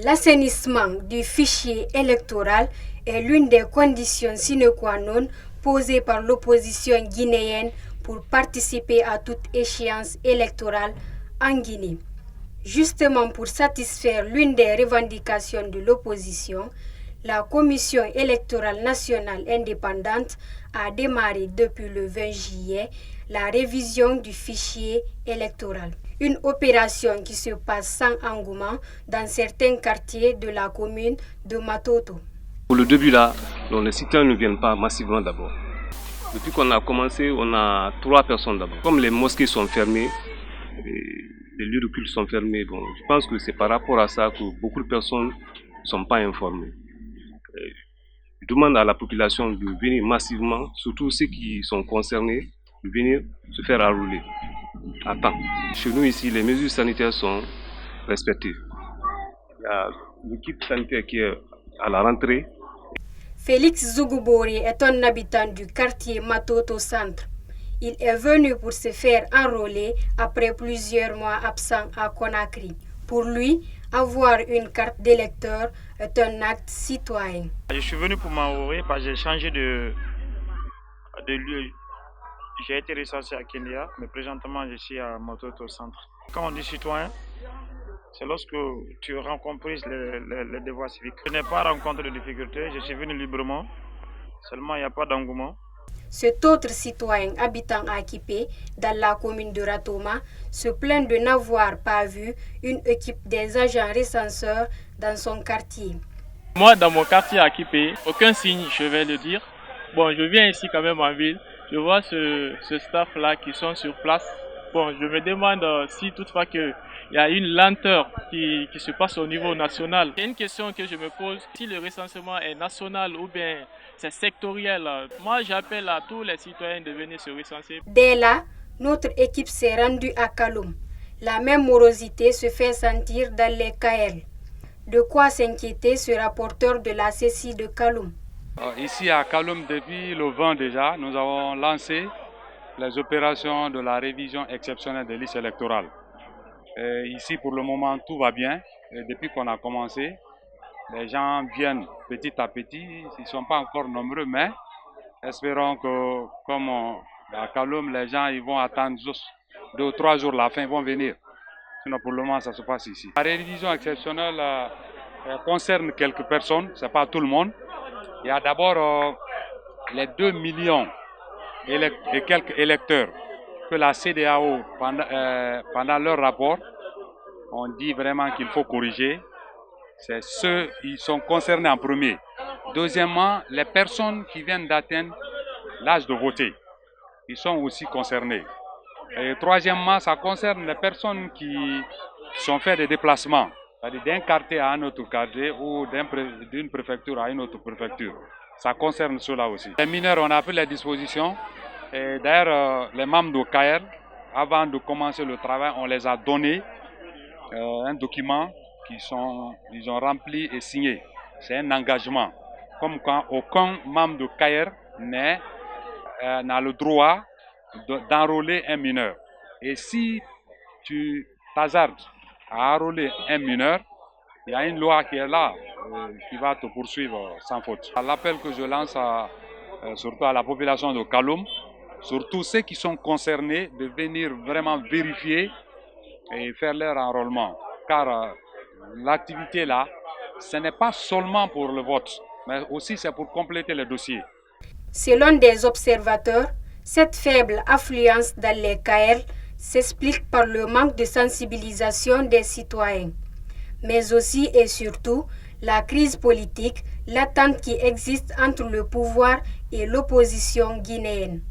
L'assainissement du fichier électoral est l'une des conditions sine qua non posées par l'opposition guinéenne pour participer à toute échéance électorale en Guinée. Justement pour satisfaire l'une des revendications de l'opposition, la Commission électorale nationale indépendante a démarré depuis le 20 juillet la révision du fichier électoral. Une opération qui se passe sans engouement dans certains quartiers de la commune de Matoto. Pour le début là, les citoyens ne viennent pas massivement d'abord. Depuis qu'on a commencé, on a 3 personnes d'abord. Comme les mosquées sont fermées, les lieux de culte sont fermés, je pense que c'est par rapport à ça que beaucoup de personnes ne sont pas informées. Je demande à la population de venir massivement, surtout ceux qui sont concernés, de venir se faire enrôler à temps. Chez nous ici, les mesures sanitaires sont respectées. Il y a l'équipe sanitaire qui est à la rentrée. Félix Zougoubori est un habitant du quartier Matoto Centre. Il est venu pour se faire enrôler après plusieurs mois absent à Conakry. Pour lui, avoir une carte d'électeur est un acte citoyen. Je suis venu pour m'enrôler parce que j'ai changé de lieu. J'ai été recensé à Kenya, mais présentement je suis à Matoto Centre. Quand on dit citoyen, c'est lorsque tu auras compris les devoirs civiques. Je n'ai pas rencontré de difficultés, je suis venu librement, seulement il n'y a pas d'engouement. Cet autre citoyen habitant à Kipé, dans la commune de Ratoma, se plaint de n'avoir pas vu une équipe des agents recenseurs dans son quartier. Moi, dans mon quartier à Kipé, aucun signe, je vais le dire. Je viens ici quand même en ville. Je vois ce staff-là qui sont sur place. Je me demande si toutefois qu'il y a une lenteur qui se passe au niveau national. C'est une question que je me pose, si le recensement est national ou bien c'est sectoriel. Moi, j'appelle à tous les citoyens de venir se recenser. Dès là, notre équipe s'est rendue à Kaloum. La même morosité se fait sentir dans les KL. De quoi s'inquiéter ce rapporteur de la CECI de Kaloum? Ici à Kaloum, depuis le 20 déjà, nous avons lancé les opérations de la révision exceptionnelle des listes électorales. Ici, pour le moment, tout va bien. Et depuis qu'on a commencé, les gens viennent petit à petit. Ils ne sont pas encore nombreux, mais espérons que, comme à Kaloum, les gens ils vont attendre juste 2 ou 3 jours, la fin, ils vont venir. Sinon, pour le moment, ça se passe ici. La révision exceptionnelle concerne quelques personnes, ce n'est pas tout le monde. Il y a d'abord les 2 millions et quelques électeurs que la CEDEAO, pendant leur rapport, on dit vraiment qu'il faut corriger. C'est ceux qui sont concernés en premier. Deuxièmement, les personnes qui viennent d'atteindre l'âge de voter, ils sont aussi concernés. Et troisièmement, ça concerne les personnes qui sont fait des déplacements, c'est-à-dire d'un quartier à un autre quartier ou d'une préfecture à une autre préfecture. Ça concerne cela aussi. Les mineurs, on a pris les dispositions. Et d'ailleurs, les membres de KR, avant de commencer le travail, on les a donné un document qu'ils ont rempli et signé. C'est un engagement. Comme quand aucun membre de KR n'a le droit d'enrôler un mineur. Et si tu t'hasardes à enrôler un mineur, il y a une loi qui est là, qui va te poursuivre sans faute. L'appel que je lance surtout à la population de Kaloum, surtout ceux qui sont concernés, de venir vraiment vérifier et faire leur enrôlement. Car l'activité là, ce n'est pas seulement pour le vote, mais aussi c'est pour compléter les dossiers. Selon des observateurs, cette faible affluence dans les KL s'explique par le manque de sensibilisation des citoyens, mais aussi et surtout la crise politique, l'attente qui existe entre le pouvoir et l'opposition guinéenne.